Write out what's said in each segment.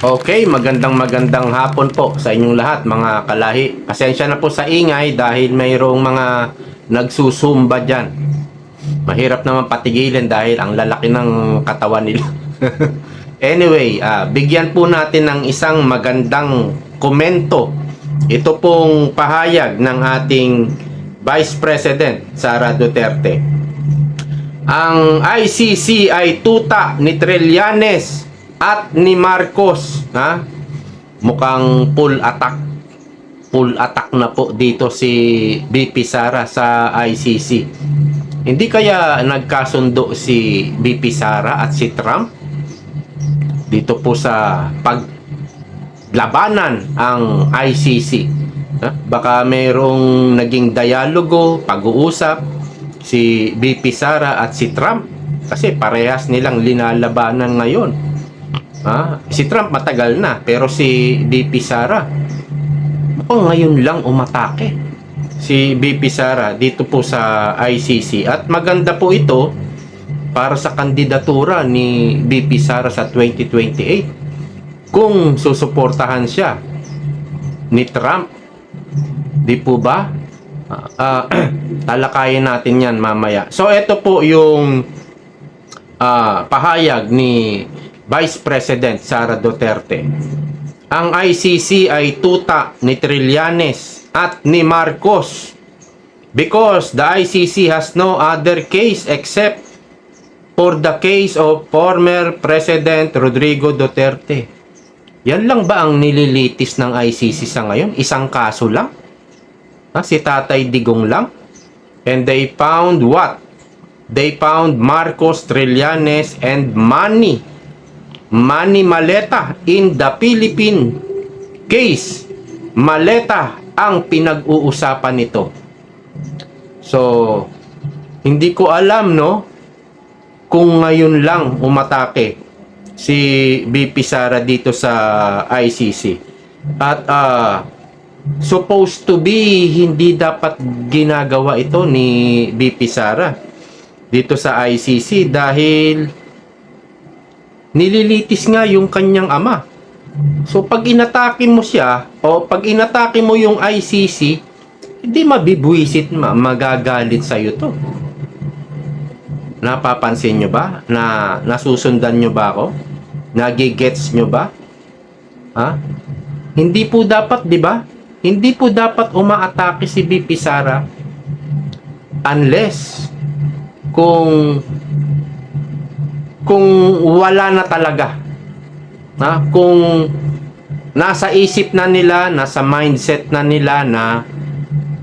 Okay, magandang hapon po sa inyong lahat mga kalahi. Pasensya na po sa ingay dahil mayroong mga nagsusumba dyan. Mahirap naman patigilin dahil ang lalaki ng katawan nila. Anyway, bigyan po natin ng isang magandang komento. Ito pong pahayag ng ating Vice President Sara Duterte. Ang ICC ay tuta ni Trillanes at ni Marcos, ha? Mukhang full attack na po dito si BP Sara sa ICC. Hindi kaya nagkasundo si BP Sara at si Trump dito po sa paglabanan ang ICC, ha? Baka mayroong naging dialogo, pag-uusap si BP Sara at si Trump kasi parehas nilang linalabanan ngayon. Si Trump matagal na, pero si BP Sara mukhang ngayon lang umatake si BP Sara dito po sa ICC. At maganda po ito para sa kandidatura ni BP Sara sa 2028 kung susuportahan siya ni Trump. Di po ba? Talakayin natin yan mamaya. So ito po yung pahayag ni Vice President Sara Duterte. Ang ICC ay tuta ni Trillanes at ni Marcos because the ICC has no other case except for the case of former President Rodrigo Duterte. Yan lang ba ang nililitis ng ICC sa ngayon? Isang kaso lang? Si Tatay Digong lang? And they found what? They found Marcos, Trillanes, and Manny Maleta in the Philippine case. Maleta ang pinag-uusapan nito. So, hindi ko alam, no, kung ngayon lang umatake si BP Sara dito sa ICC. At supposed to be hindi dapat ginagawa ito ni BP Sara dito sa ICC dahil nililitis nga yung kanyang ama. So pag inatake mo siya o pag inatake mo yung ICC, hindi mabibwisit, magagalit sa iyo to. Napapansin nyo ba? Nasusundan nyo ba ako? Nagigets nyo ba? Hindi po dapat, di ba? Hindi po dapat umaatake si BP Sara unless kung wala na talaga, kung nasa isip na nila, nasa mindset na nila na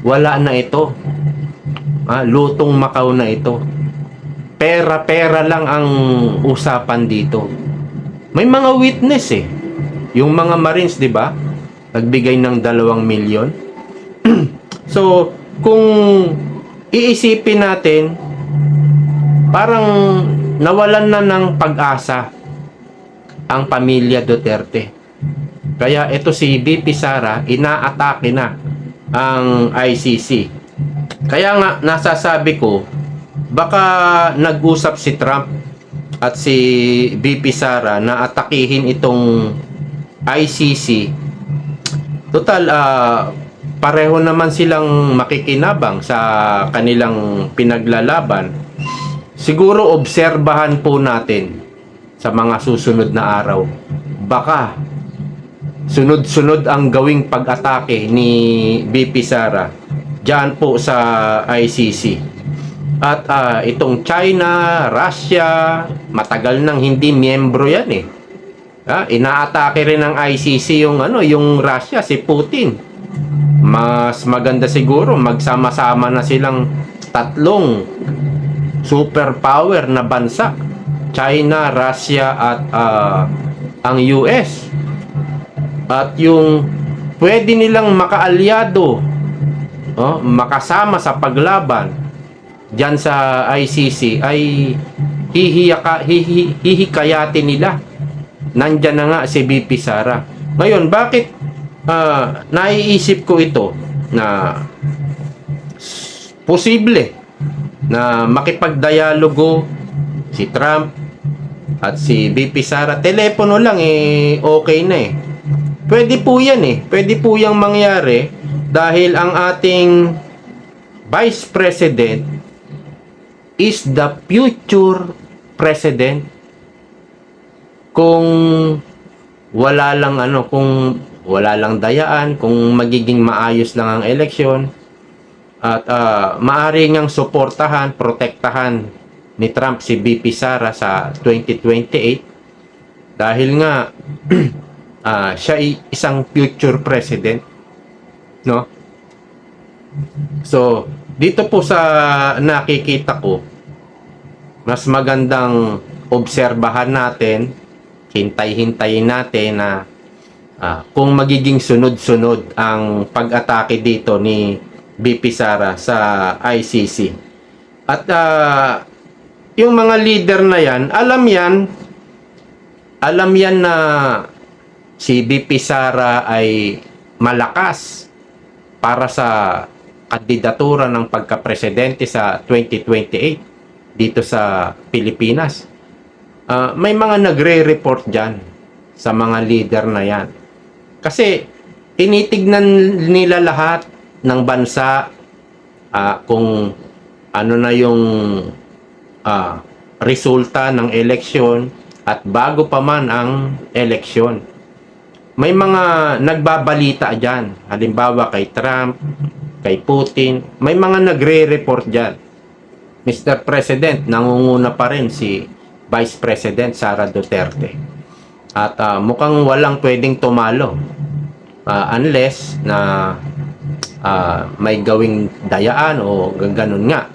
wala na ito, lutong Macau na ito, pera lang ang usapan dito. May mga witness yung mga Marines, di ba, nagbigay ng 2 milyon. So kung iisipin natin, parang nawalan na ng pag-asa ang pamilya Duterte. Kaya ito si BP Sara, inaatake na ang ICC. Kaya nga nasasabi ko, baka nag-usap si Trump at si BP Sara na atakihin itong ICC. Total, pareho naman silang makikinabang sa kanilang pinaglalaban. Siguro obserbahan po natin sa mga susunod na araw. Baka sunod-sunod ang gawing pag-atake ni BP Sara diyan po sa ICC. At itong China, Russia, matagal nang hindi miyembro yan inaatake rin ng ICC yung Russia, si Putin. Mas maganda siguro magsama-sama na silang tatlong superpower na bansa, China, Russia at ang US. At yung pwede nilang makaalyado, makasama sa paglaban diyan sa ICC ay hihikayatin nila. Nandyan na nga si BP Sara. Ngayon, bakit naiisip ko ito na posible na makipagdialogo si Trump at si VP Sara, telepono lang okay na eh. Pwede po yan eh. Pwede po yang mangyari dahil ang ating Vice President is the future President. Kung wala lang kung wala lang dayaan, kung magiging maayos lang ang eleksyon at maaari ngang suportahan, protektahan ni Trump si VP Sara sa 2028 dahil nga siya ay isang future president, no? So, dito po sa nakikita ko, mas magandang obserbahan natin, hintay-hintayin natin na kung magiging sunod-sunod ang pag-atake dito ni VP Sara sa ICC. At yung mga leader na yan, alam yan na si VP Sara ay malakas para sa kandidatura ng pagka-presidente sa 2028 dito sa Pilipinas. May mga nagre-report dyan sa mga leader na yan. Kasi tinitignan nila lahat ng bansa kung ano na yung resulta ng eleksyon at bago pa man ang eleksyon. May mga nagbabalita dyan. Halimbawa kay Trump, kay Putin. May mga nagre-report dyan. Mr. President, nangunguna pa rin si Vice President Sara Duterte. At mukhang walang pwedeng tumalo. Unless na may gawing dayaan o ganun nga.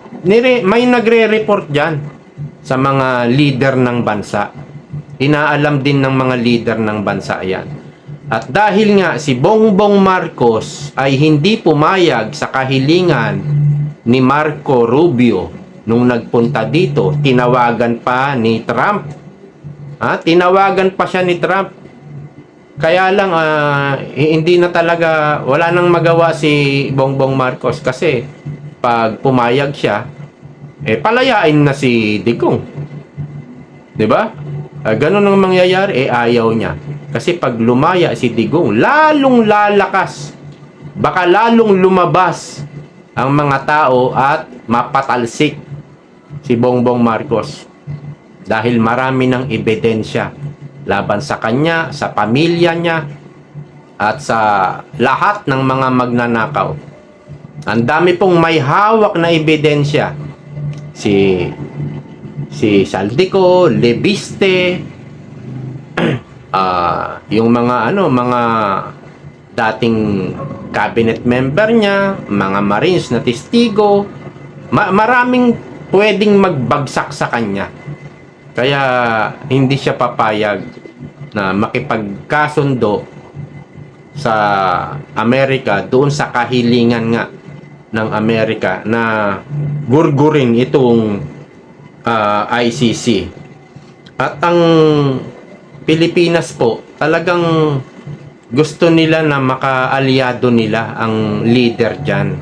May nagre-report dyan sa mga leader ng bansa. Inaalam din ng mga leader ng bansa yan. At dahil nga si Bongbong Marcos ay hindi pumayag sa kahilingan ni Marco Rubio nung nagpunta dito, tinawagan pa ni Trump. Tinawagan pa siya ni Trump. Kaya lang hindi na talaga, wala nang magawa si Bongbong Marcos kasi pag pumayag siya, palayain na si Digong. 'Di ba? Ganun ang mangyayari, ayaw niya. Kasi pag lumaya si Digong, lalong lalakas. Baka lalong lumabas ang mga tao at mapatalsik si Bongbong Marcos. Dahil marami ng ebidensya laban sa kanya, sa pamilya niya, at sa lahat ng mga magnanakaw. Ang dami pong may hawak na ebidensya. Si Saldico, Lebiste, yung mga dating cabinet member niya, mga Marines na testigo, maraming pwedeng magbagsak sa kanya. Kaya hindi siya papayag na makipagkasundo sa Amerika doon sa kahilingan nga ng Amerika na gurgurin itong ICC. At ang Pilipinas po, talagang gusto nila na makaalyado nila ang leader dyan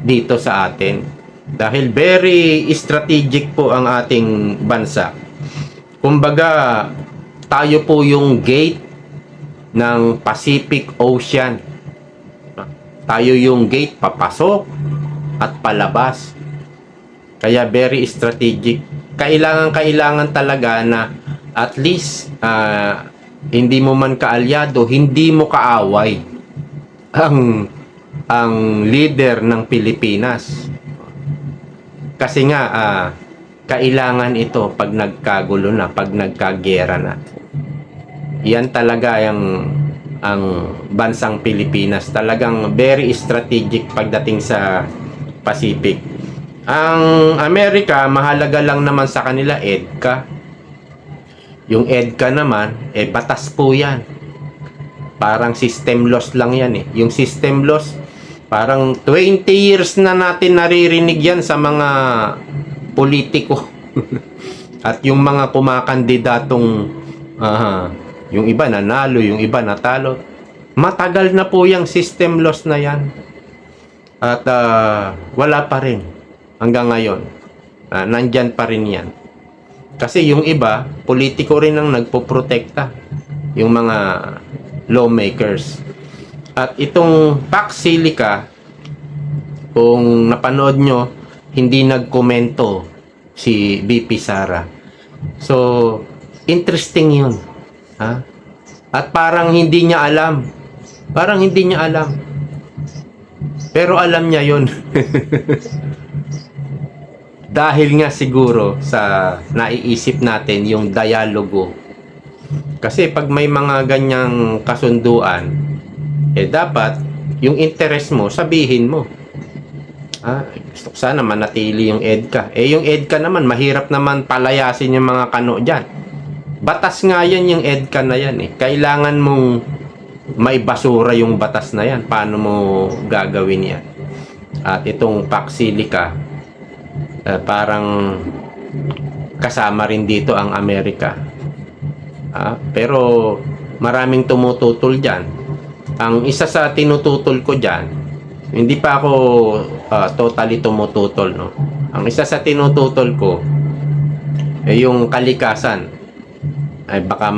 dito sa atin. Dahil very strategic po ang ating bansa. Kumbaga, tayo po yung gate ng Pacific Ocean. Tayo yung gate papasok at palabas. Kaya very strategic. Kailangan talaga na at least hindi mo man kaalyado, hindi mo kaaway ang leader ng Pilipinas. Kasi nga kailangan ito pag nagkagulo na, pag nagkagera na. Yan talaga ang bansang Pilipinas. Talagang very strategic pagdating sa Pacific. Ang Amerika, mahalaga lang naman sa kanila EDCA. Yung EDCA naman, batas po yan. Parang system loss lang yan . Yung system loss, parang 20 years na natin naririnig yan sa mga politiko. At yung mga kumakandidatong yung iba nanalo, yung iba natalo. Matagal na po yung system loss na yan. At wala pa rin hanggang ngayon. Nandyan pa rin yan. Kasi yung iba, politiko rin ang nagpoprotekta, yung mga lawmakers. At itong Pax Silica, kung napanood nyo, hindi nagkomento si VP Sara. So, interesting yun. Ha? At parang hindi niya alam. Parang hindi niya alam. Pero alam niya yun. Dahil nga siguro sa naiisip natin yung dialogo. Kasi pag may mga ganyang kasunduan, dapat yung interest mo, sabihin mo. Gusto ko sana manatili yung EDCA. Yung EDCA naman, mahirap naman palayasin yung mga kano dyan. Batas nga yan yung EDCA na yan eh. Kailangan mong may basura yung batas na yan. Paano mo gagawin yan? At itong Pax Silica, parang kasama rin dito ang Amerika. Pero maraming tumututol dyan. Ang isa sa tinututol ko dyan, hindi pa ako totally tumututol, no? Ang isa sa tinututol ko yung kalikasan ay baka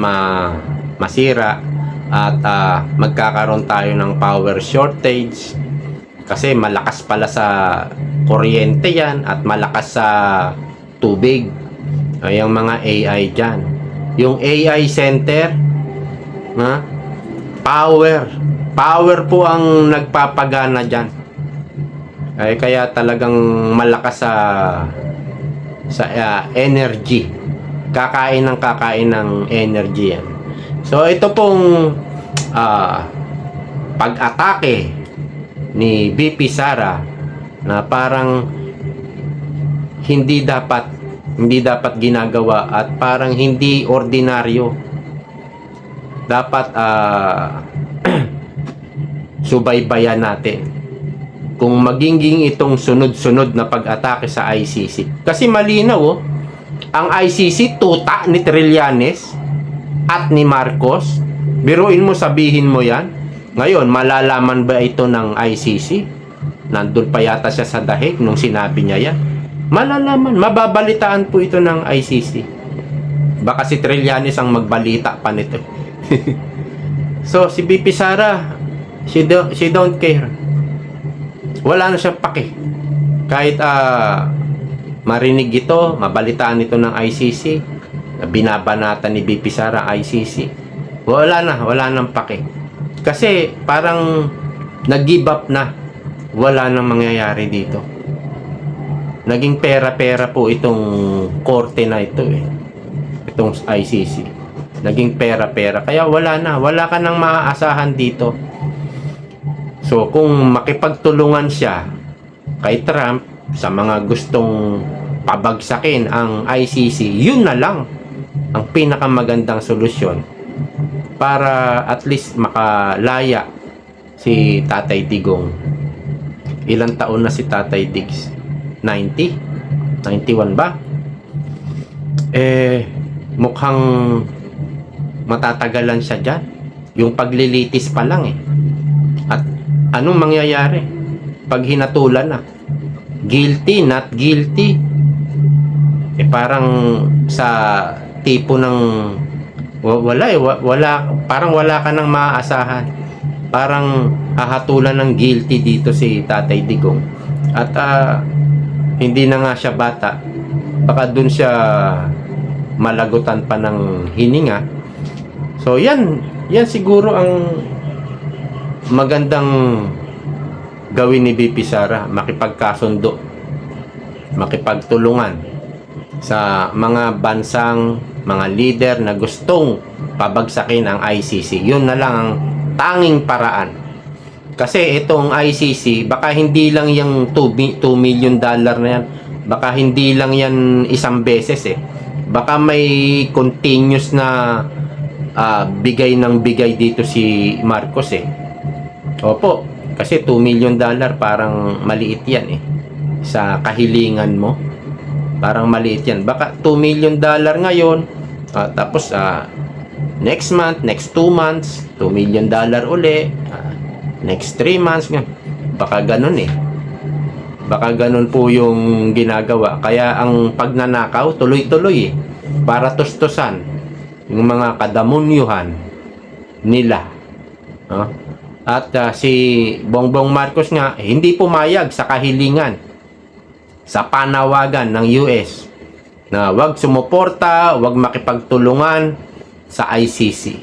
masira at magkakaroon tayo ng power shortage kasi malakas pala sa kuryente yan at malakas sa tubig. Yung mga AI dyan, yung AI center, power po ang nagpapagana dyan. Kaya talagang malakas sa energy. Kakain ng energy yan. So ito pong pag-atake ni VP Sara na parang hindi dapat ginagawa at parang hindi ordinaryo. Dapat subaybayan natin kung magiging itong sunod-sunod na pag-atake sa ICC. Kasi malinaw, ang ICC tuta ni Trillanes at ni Marcos. Biruin mo, sabihin mo yan. Ngayon, malalaman ba ito ng ICC? Nandun pa yata siya sa dahig nung sinabi niya yan. Malalaman, mababalitaan po ito ng ICC. Baka si Trillanes ang magbalita pa nito. So, si VP Sara, she don't care. Wala na siyang pake. Kahit marinig ito, mabalitaan ito ng ICC, binabanatan ni VP Sara ICC, wala nang pake. Kasi parang nag-give up na. Wala nang mangyayari dito. Naging pera-pera po itong korte na ito itong ICC. Naging pera-pera. Kaya wala ka nang maaasahan dito. So kung makipagtulungan siya kay Trump sa mga gustong pabagsakin ang ICC, yun na lang ang pinakamagandang solusyon para at least makalaya si Tatay Digong. Ilang taon na si Tatay Diggs? 90? 91 ba? Mukhang matatagalan siya dyan. Yung paglilitis pa lang At anong mangyayari pag hinatulan na? Guilty, not guilty. Parang sa tipo ng parang wala ka nang maaasahan. Parang hahatulan ng guilty dito si Tatay Digong. At hindi na nga siya bata. Baka dun siya malagutan pa ng hininga. So yan siguro ang magandang gawin ni VP Sara, makipagkasundo, makipagtulungan sa mga bansang mga leader na gustong pabagsakin ang ICC. Yun na lang ang tanging paraan. Kasi itong ICC, baka hindi lang yung $2 million na yan, baka hindi lang yan isang beses baka may continuous na bigay ng bigay dito si Marcos Opo, kasi $2 million parang maliit yan sa kahilingan mo. Parang maliit yan. Baka $2 million ngayon, tapos next month, next 2 months, $2 million uli, next 3 months nga. Baka ganun Baka ganun po yung ginagawa. Kaya ang pagnanakaw tuloy-tuloy para tustusan yung mga kadamunyuhan nila. No? At si Bongbong Marcos nga hindi pumayag sa kahilingan, sa panawagan ng US na wag sumuporta, wag makipagtulungan sa ICC.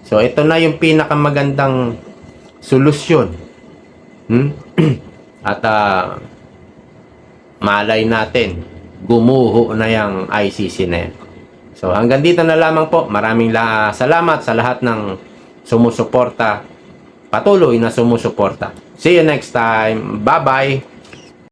So ito na yung pinakamagandang solusyon. At malay natin, gumuho na yung ICC na yan. So hanggang dito na lamang po. Maraming salamat sa lahat ng sumusuporta, patuloy na sumusuporta. See you next time. Bye-bye.